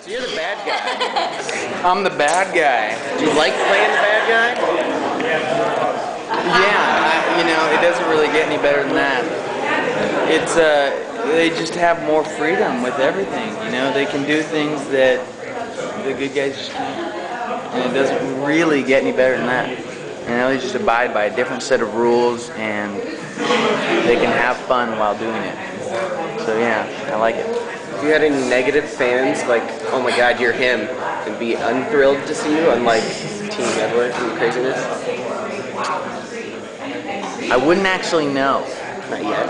So you're the bad guy. I'm the bad guy. Do you like playing the bad guy? Yeah, it doesn't really get any better than that. It's they just have more freedom with everything. They can do things that the good guys just can't, and it doesn't really get any better than that. They just abide by a different set of rules, and they can have fun while doing it. So yeah, I like it. Have you had any negative fans, like, oh my god, you're him, and be unthrilled to see you, unlike Team Edward and craziness? I wouldn't actually know. Not yet.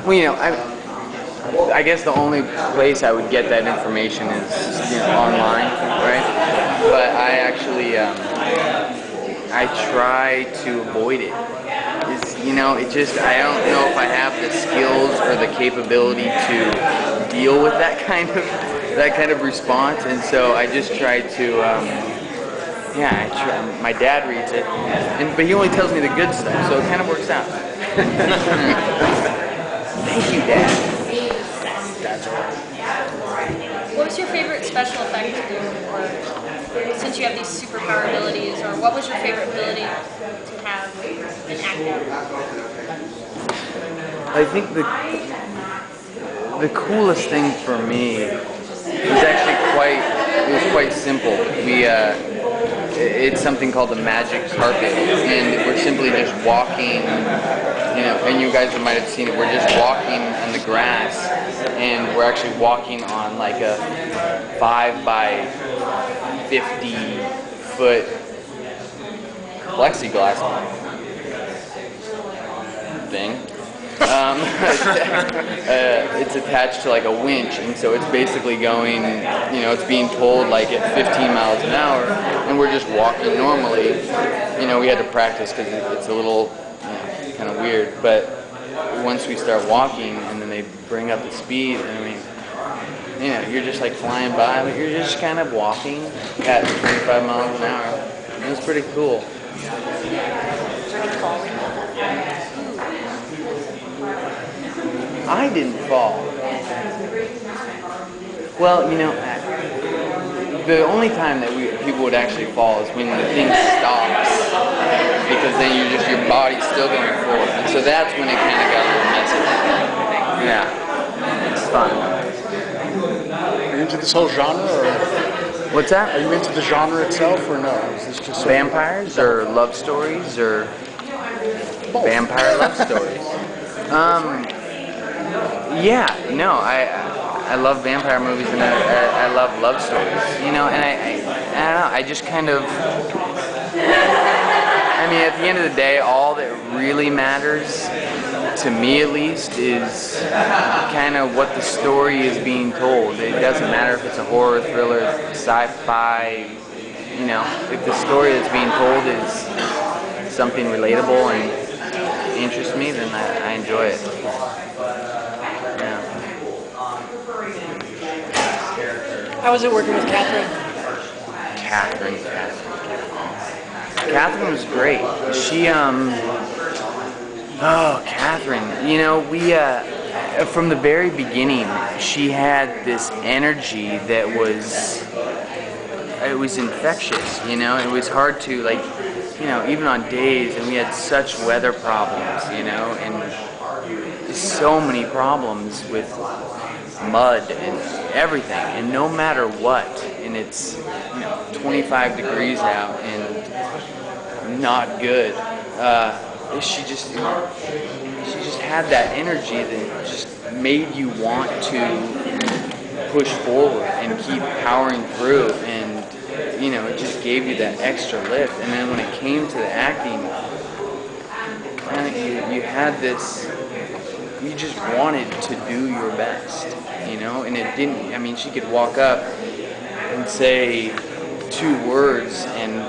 Well, I guess the only place I would get that information is online, right? But I actually I try to avoid it. I don't know if I have the skills or the capability to deal with that kind of response, and so I just try to. My dad reads it, but he only tells me the good stuff, so it kind of works out. Thank you, Dad. What was your favorite special effect to do, or since you have these superpower abilities, or what was your favorite ability to have in acting? I think the coolest thing for me was actually quite simple. It's something called the magic carpet, and we're simply just walking, and you guys might have seen it, we're just walking on the grass, and we're actually walking on like a 5 by 50 foot plexiglass thing. It's attached to like a winch, and so it's basically going, it's being pulled like at 15 miles an hour, and we're just walking normally. We had to practice because it's a little kind of weird, but once we start walking and then they bring up the speed, you're just like flying by, but you're just kind of walking at 25 miles an hour. It was pretty cool. I didn't fall. Well, the only time that people would actually fall is when the thing stops, because then your body's still going forward, and so that's when it kind of got a little messy. Yeah, it's fun. Are you into this whole genre, or what's that? Are you into the genre itself, or no? Is this just vampires or love stories or both? Vampire love stories? I love vampire movies, and I love love stories, and I don't know, I just kind of, at the end of the day, all that really matters, to me at least, is kind of what the story is being told. It doesn't matter if it's a horror, thriller, sci-fi, if the story that's being told is something relatable and interests me, then I enjoy it. How was it working with Catherine? Catherine was great. She, Catherine, we, from the very beginning, she had this energy that it was infectious, it was hard to, even on days, and we had such weather problems, and so many problems with mud and everything, and no matter what, and it's 25 degrees out and not good, she just had that energy that just made you want to push forward and keep powering through, and it just gave you that extra lift. And then when it came to the acting, you had this, you just wanted to do your best, and it didn't, she could walk up and say 2 words, and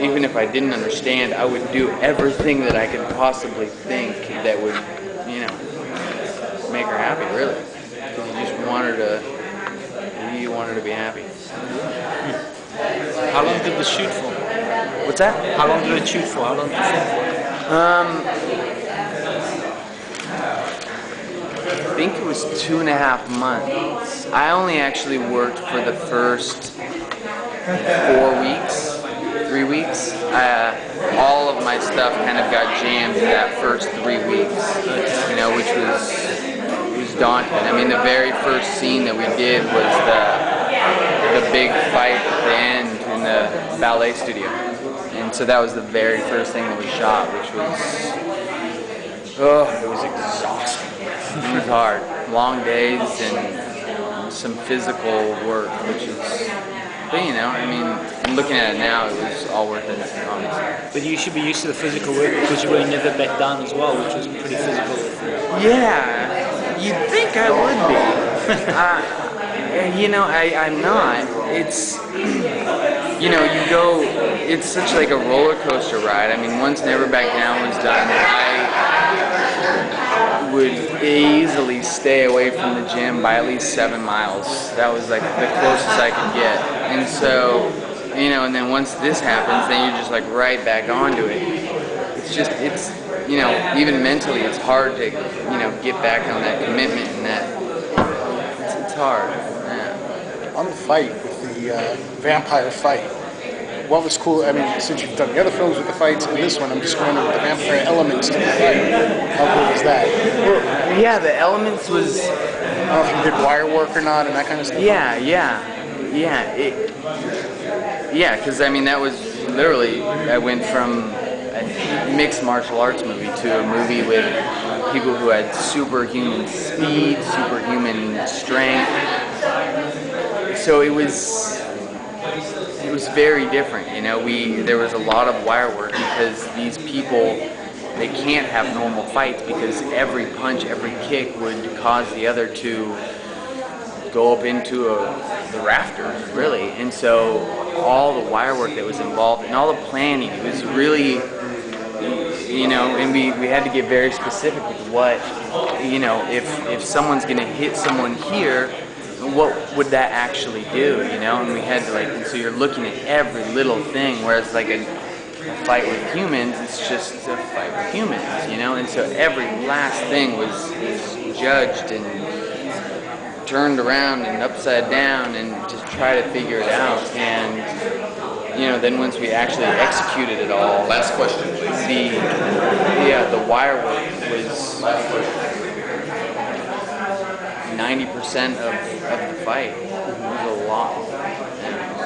even if I didn't understand, I would do everything that I could possibly think that would, make her happy, really. Because you wanted to be happy. How long did the shoot for? What's that? How long did it shoot for? How long did it film for? think it was 2.5 months. I only actually worked for the first 4 weeks, 3 weeks. All of my stuff kind of got jammed in that first 3 weeks, you know, which was daunting. I mean, the very first scene that we did was the big fight at the end in the ballet studio. And so that was the very first thing that we shot, which was, it was exhausting. It was hard. Long days and some physical work, which is, but you know, I mean, looking at it now, it was all worth it, honestly. But you should be used to the physical work because you were never back down as well, which was pretty physical. Yeah, you'd think I would be. You know, I'm not. It's, you know, you go, it's such like a roller coaster ride. I mean, once Never Back Down was done, I would easily stay away from the gym by at least 7 miles. That was like the closest I could get. And so, you know, and then once this happens, then you're just like right back onto it. It's just, it's, you know, even mentally, it's hard to, you know, get back on that commitment and that, it's hard. Yeah. On the fight, with the vampire fight, what was cool? I mean, since you've done the other films with the fights and this one, I'm just wondering with the vampire elements to the fight. How cool was that? Well, yeah, the elements was, I don't know if you did wire work or not and that kind of stuff. yeah, because I mean, that was literally, I went from a mixed martial arts movie to a movie with people who had superhuman speed, superhuman strength. So it was very different, you know. There was a lot of wire work because these people, they can't have normal fights because every punch, every kick would cause the other to go up into the rafters, really. And so all the wire work that was involved and all the planning, it was really, you know, and we had to get very specific with what, you know, if someone's gonna hit someone here, what would that actually do, you know? And we had to, like, and so you're looking at every little thing, whereas like a fight with humans, it's just a fight with humans, you know? And so every last thing was judged and turned around and upside down and just try to figure it out. And, you know, then once we actually executed it all, Last question, please. the wire work was 90% of the fight. It was a lot.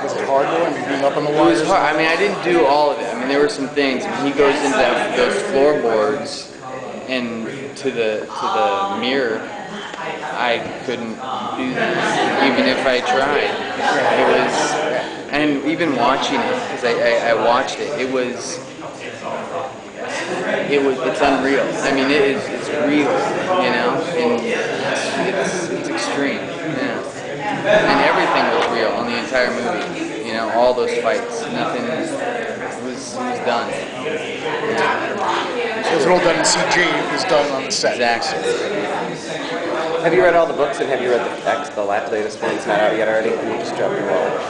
Was it hard though? I mean, being up on the It wires? was hard. I mean, I didn't do all of it. I mean, there were some things. When he goes into those floorboards and to the mirror, I couldn't do that, even if I tried. It was, and even watching it, because I watched it, it's unreal. I mean, it's real, you know, and it's extreme, yeah. And everything was real on the entire movie, you know, all those fights, nothing was done. Yeah. So it was all done in CG, it was done on the set. Exactly. Have you read all the books and have you read the latest one? It's not out yet already? Can you just drop your wallet?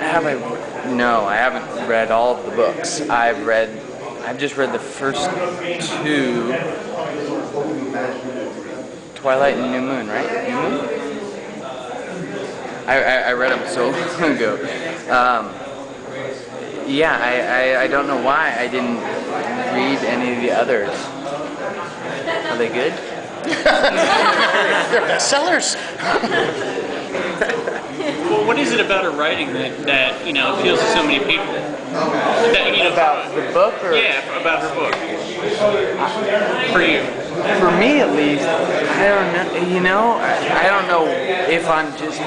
Have I? No, I haven't read all of the books. I've just read the first 2. Twilight and New Moon, right? New Moon? I read them so long ago. I don't know why I didn't read any of the others. Are they good? They're bestsellers. Well, what is it about her writing that you know appeals to so many people? That, you know, About the book, or yeah, about her book. For you. for me at least, I don't know. You know, I don't know if I'm just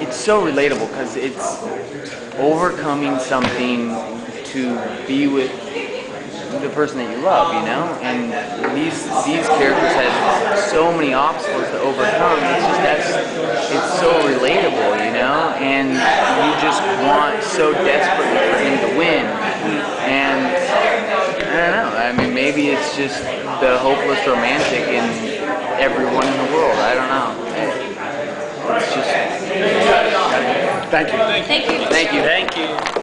it's so relatable because it's overcoming something to be with the person that you love, you know, and these characters had so many obstacles to overcome. It's so relatable, you know, and you just want so desperately for him to win. And I don't know. I mean, maybe it's just the hopeless romantic in everyone in the world. I don't know. It's just. Thank you. Thank you. Thank you. Thank you.